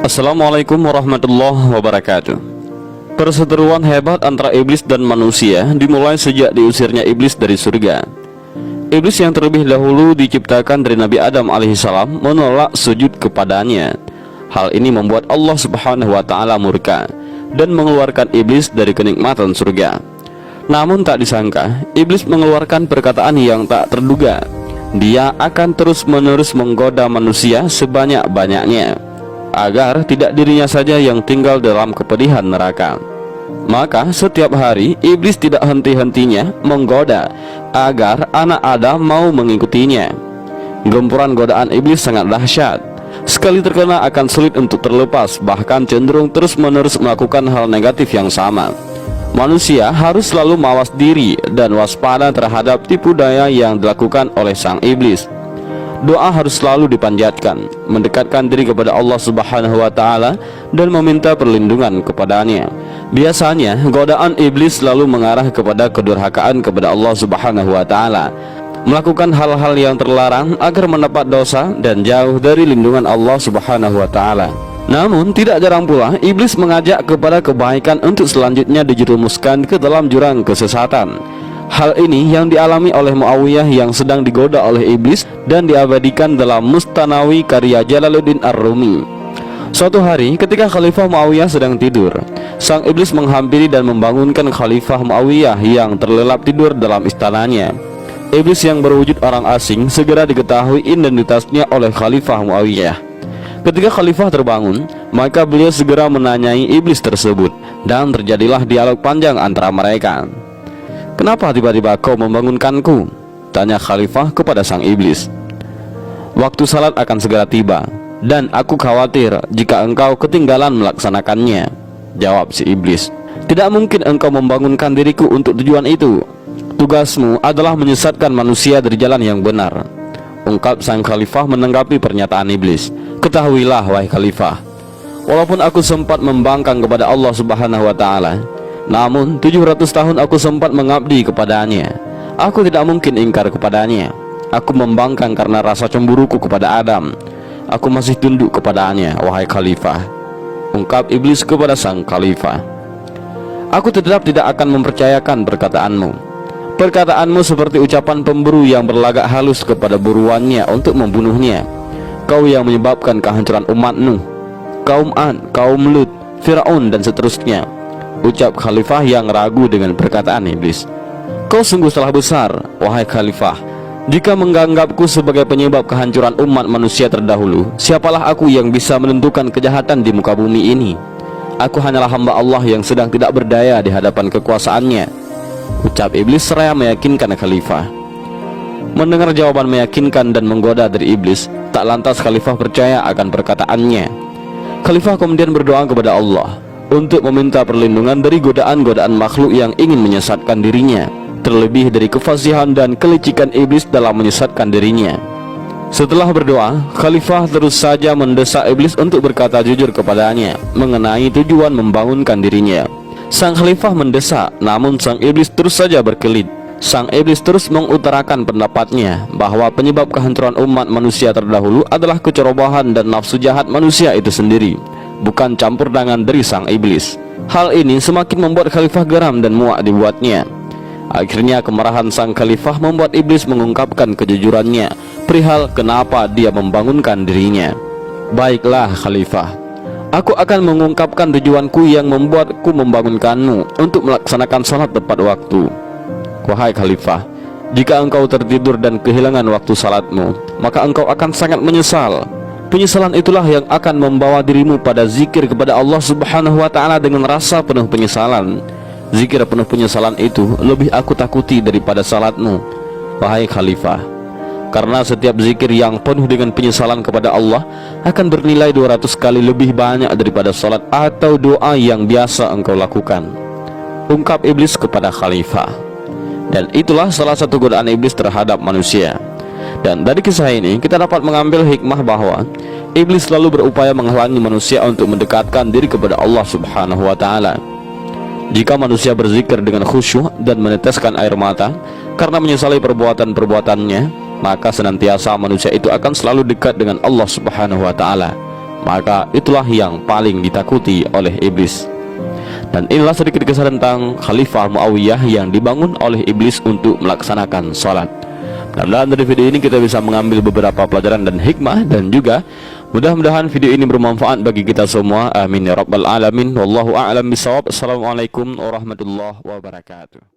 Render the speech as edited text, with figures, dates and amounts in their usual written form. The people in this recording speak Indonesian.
Assalamualaikum warahmatullahi wabarakatuh. Perseteruan hebat antara iblis dan manusia dimulai sejak diusirnya iblis dari surga. Iblis yang terlebih dahulu diciptakan dari Nabi Adam alaihissalam menolak sujud kepadanya. Hal ini membuat Allah subhanahu wa ta'ala murka dan mengeluarkan iblis dari kenikmatan surga. Namun tak disangka, iblis mengeluarkan perkataan yang tak terduga. Dia akan terus-menerus menggoda manusia sebanyak-banyaknya agar tidak dirinya saja yang tinggal dalam kepedihan neraka. Maka setiap hari iblis tidak henti-hentinya menggoda agar anak Adam mau mengikutinya. Gempuran godaan iblis sangat dahsyat. Sekali terkena akan sulit untuk terlepas, bahkan cenderung terus-menerus melakukan hal negatif yang sama. Manusia harus selalu mawas diri dan waspada terhadap tipu daya yang dilakukan oleh sang iblis. Doa harus selalu dipanjatkan, mendekatkan diri kepada Allah subhanahu wa ta'ala dan meminta perlindungan kepadanya. Biasanya godaan iblis selalu mengarah kepada kedurhakaan kepada Allah subhanahu wa ta'ala, melakukan hal-hal yang terlarang agar mendapat dosa dan jauh dari lindungan Allah subhanahu wa ta'ala. Namun tidak jarang pula iblis mengajak kepada kebaikan untuk selanjutnya dijerumuskan ke dalam jurang kesesatan. Hal ini yang dialami oleh Muawiyah yang sedang digoda oleh iblis dan diabadikan dalam Mustanawi karya Jalaluddin Ar-Rumi. Suatu hari ketika Khalifah Muawiyah sedang tidur, sang iblis menghampiri dan membangunkan Khalifah Muawiyah yang terlelap tidur dalam istananya. Iblis yang berwujud orang asing segera diketahui identitasnya oleh Khalifah Muawiyah. Ketika Khalifah terbangun, maka beliau segera menanyai iblis tersebut dan terjadilah dialog panjang antara mereka. "Kenapa tiba-tiba kau membangunkanku?" tanya Khalifah kepada sang iblis. "Waktu salat akan segera tiba dan aku khawatir jika engkau ketinggalan melaksanakannya," jawab si iblis. "Tidak mungkin engkau membangunkan diriku untuk tujuan itu. Tugasmu adalah menyesatkan manusia dari jalan yang benar," ungkap sang Khalifah menanggapi pernyataan iblis. "Ketahuilah wahai Khalifah, walaupun aku sempat membangkang kepada Allah subhanahu wa ta'ala, namun 700 tahun aku sempat mengabdi kepadanya. Aku tidak mungkin ingkar kepadanya. Aku membangkang karena rasa cemburuku kepada Adam. Aku masih tunduk kepadanya wahai Khalifah," ungkap iblis kepada sang Khalifah. "Aku tetap tidak akan mempercayakan perkataanmu. Perkataanmu seperti ucapan pemburu yang berlagak halus kepada buruannya untuk membunuhnya. Kau yang menyebabkan kehancuran umat Nuh, kaum Ad, kaum Lut, Fir'aun dan seterusnya," ucap Khalifah yang ragu dengan perkataan iblis. "Kau sungguh salah besar wahai Khalifah. Jika menganggapku sebagai penyebab kehancuran umat manusia terdahulu, siapalah aku yang bisa menentukan kejahatan di muka bumi ini? Aku hanyalah hamba Allah yang sedang tidak berdaya di hadapan kekuasaannya," ucap iblis seraya meyakinkan Khalifah. Mendengar jawaban meyakinkan dan menggoda dari iblis, tak lantas Khalifah percaya akan perkataannya. Khalifah kemudian berdoa kepada Allah untuk meminta perlindungan dari godaan-godaan makhluk yang ingin menyesatkan dirinya, terlebih dari kefasihan dan kelicikan iblis dalam menyesatkan dirinya. Setelah berdoa, Khalifah terus saja mendesak iblis untuk berkata jujur kepadanya mengenai tujuan membangunkan dirinya. Sang Khalifah mendesak, namun sang iblis terus saja berkelit. Sang iblis terus mengutarakan pendapatnya bahwa penyebab kehancuran umat manusia terdahulu adalah kecerobohan dan nafsu jahat manusia itu sendiri, bukan campur tangan dari sang iblis. Hal ini semakin membuat Khalifah geram dan muak dibuatnya. Akhirnya kemarahan sang Khalifah membuat iblis mengungkapkan kejujurannya perihal kenapa dia membangunkan dirinya. "Baiklah Khalifah, aku akan mengungkapkan tujuanku yang membuatku membangunkanmu untuk melaksanakan salat tepat waktu. Wahai Khalifah, jika engkau tertidur dan kehilangan waktu salatmu, maka engkau akan sangat menyesal. Penyesalan itulah yang akan membawa dirimu pada zikir kepada Allah subhanahu wa ta'ala dengan rasa penuh penyesalan. Zikir penuh penyesalan itu lebih aku takuti daripada salatmu, wahai Khalifah. Karena setiap zikir yang penuh dengan penyesalan kepada Allah akan bernilai 200 kali lebih banyak daripada salat atau doa yang biasa engkau lakukan," ungkap iblis kepada Khalifah. Dan itulah salah satu godaan iblis terhadap manusia. Dan dari kisah ini kita dapat mengambil hikmah bahwa iblis selalu berupaya menghalangi manusia untuk mendekatkan diri kepada Allah subhanahu wa ta'ala. Jika manusia berzikir dengan khusyuk dan meneteskan air mata karena menyesali perbuatan-perbuatannya, maka senantiasa manusia itu akan selalu dekat dengan Allah subhanahu wa ta'ala. maka itulah yang paling ditakuti oleh iblis. Dan inilah sedikit kisah tentang Khalifah Muawiyah yang dibangun oleh iblis untuk melaksanakan sholat. Mudah-mudahan dari video ini kita bisa mengambil beberapa pelajaran dan hikmah, dan juga mudah-mudahan video ini bermanfaat bagi kita semua. Amin ya rabbal alamin. Wallahu a'lam bishawab. Assalamualaikum warahmatullahi wabarakatuh.